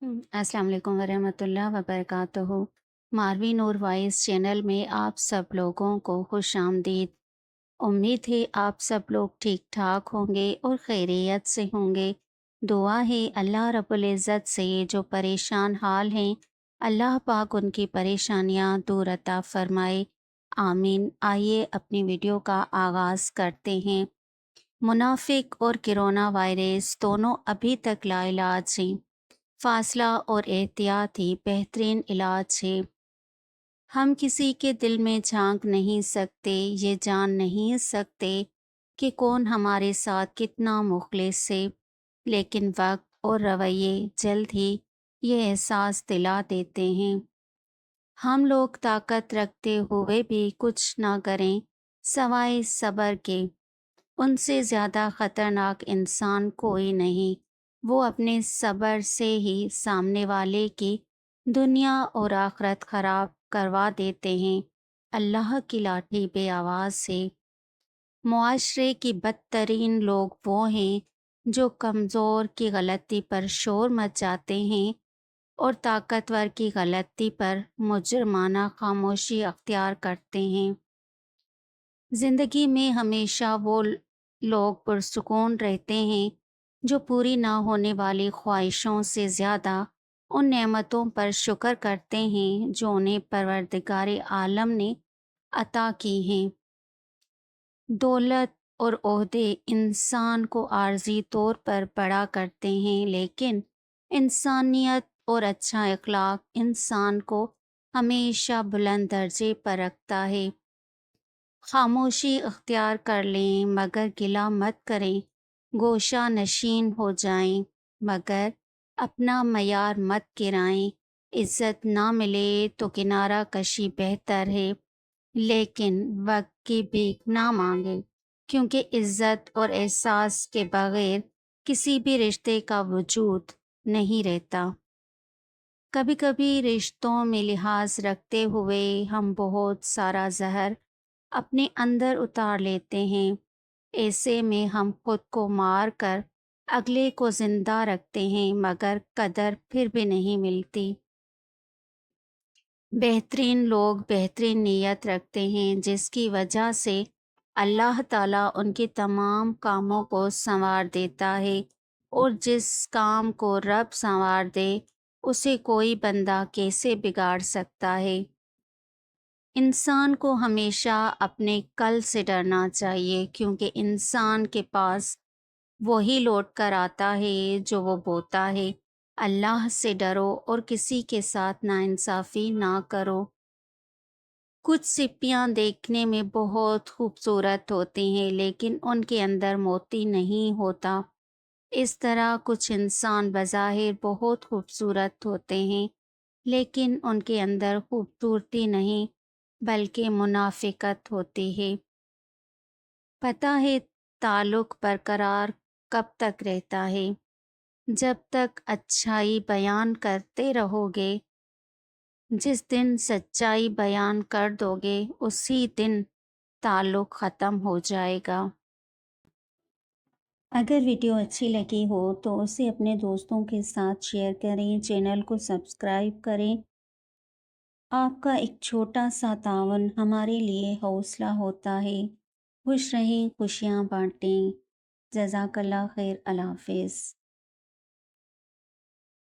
अस्सलाम वालेकुम वरहमतुल्लाह वबरकातुहू। मारवी नूर voice channel में आप सब लोगों को खुश आमदीद। उम्मीद है आप सब लोग ठीक ठाक होंगे और खैरियत से होंगे। दुआ है अल्लाह रब्बुल इज़्ज़त से जो परेशान हाल हैं, अल्लाह पाक उनकी परेशानियां दूर अता फरमाए। आमीन। आइए अपनी वीडियो का आगाज़ करते हैं। मुनाफिक और कोरोना वायरस दोनों अभी तक लाइलाज हैं। फासला और एहतियात ही बेहतरीन इलाज है। हम किसी के दिल में झांक नहीं सकते, ये जान नहीं सकते कि कौन हमारे साथ कितना मुखलिस है, लेकिन वक्त और रवैये जल्द ही ये एहसास दिला देते हैं। हम लोग ताकत रखते हुए भी कुछ ना करें सवाए सब्र के। उनसे ज़्यादा ख़तरनाक इंसान कोई नहीं। वो अपने सब्र से ही सामने वाले की दुनिया और आखरत ख़राब करवा देते हैं। अल्लाह की लाठी पे आवाज़ से मुआशरे की बदतरीन लोग वो हैं जो कमज़ोर की गलती पर शोर मचाते हैं और ताकतवर की गलती पर मुजरमाना खामोशी अख्तियार करते हैं। ज़िंदगी में हमेशा वो लोग पुरसुकून रहते हैं जो पूरी ना होने वाली ख्वाहिशों से ज़्यादा उन नेमतों पर शुक्र करते हैं जो उन्हें परवरदिगार आलम ने अता की हैं। दौलत और ओहदे इंसान को आर्जी तौर पर बड़ा करते हैं, लेकिन इंसानियत और अच्छा अखलाक इंसान को हमेशा बुलंद दर्जे पर रखता है। खामोशी अख्तियार कर लें मगर गिला मत करें, गोशा नशीन हो जाएं मगर अपना मयार मत गिराएं। इज़्ज़त ना मिले तो किनारा कशी बेहतर है, लेकिन वक्त की भीख ना मांगे, क्योंकि इज़्ज़त और एहसास के बगैर किसी भी रिश्ते का वजूद नहीं रहता। कभी कभी रिश्तों में लिहाज रखते हुए हम बहुत सारा जहर अपने अंदर उतार लेते हैं। ऐसे में हम खुद को मार कर अगले को जिंदा रखते हैं, मगर कदर फिर भी नहीं मिलती। बेहतरीन लोग बेहतरीन नीयत रखते हैं, जिसकी वजह से अल्लाह ताला उनके तमाम कामों को संवार देता है, और जिस काम को रब संवार दे उसे कोई बंदा कैसे बिगाड़ सकता है। इंसान को हमेशा अपने कल से डरना चाहिए, क्योंकि इंसान के पास वही लौट कर आता है जो वो बोता है। अल्लाह से डरो और किसी के साथ नाइंसाफ़ी ना करो। कुछ सिपियां देखने में बहुत खूबसूरत होती हैं, लेकिन उनके अंदर मोती नहीं होता। इस तरह कुछ इंसान बज़ाहिर बहुत खूबसूरत होते हैं, लेकिन उनके अंदर खूबसूरती नहीं बल्कि मुनाफिकत होती है। पता है ताल्लुक़ बरकरार कब तक रहता है? जब तक अच्छाई बयान करते रहोगे। जिस दिन सच्चाई बयान कर दोगे उसी दिन ताल्लुक़ ख़त्म हो जाएगा। अगर वीडियो अच्छी लगी हो तो उसे अपने दोस्तों के साथ शेयर करें, चैनल को सब्सक्राइब करें। आपका एक छोटा सा तावन हमारे लिए हौसला होता है। खुश रहें, खुशियाँ बाँटें। जज़ाकल्लाह खैर। अल्लाह हाफ़िज़।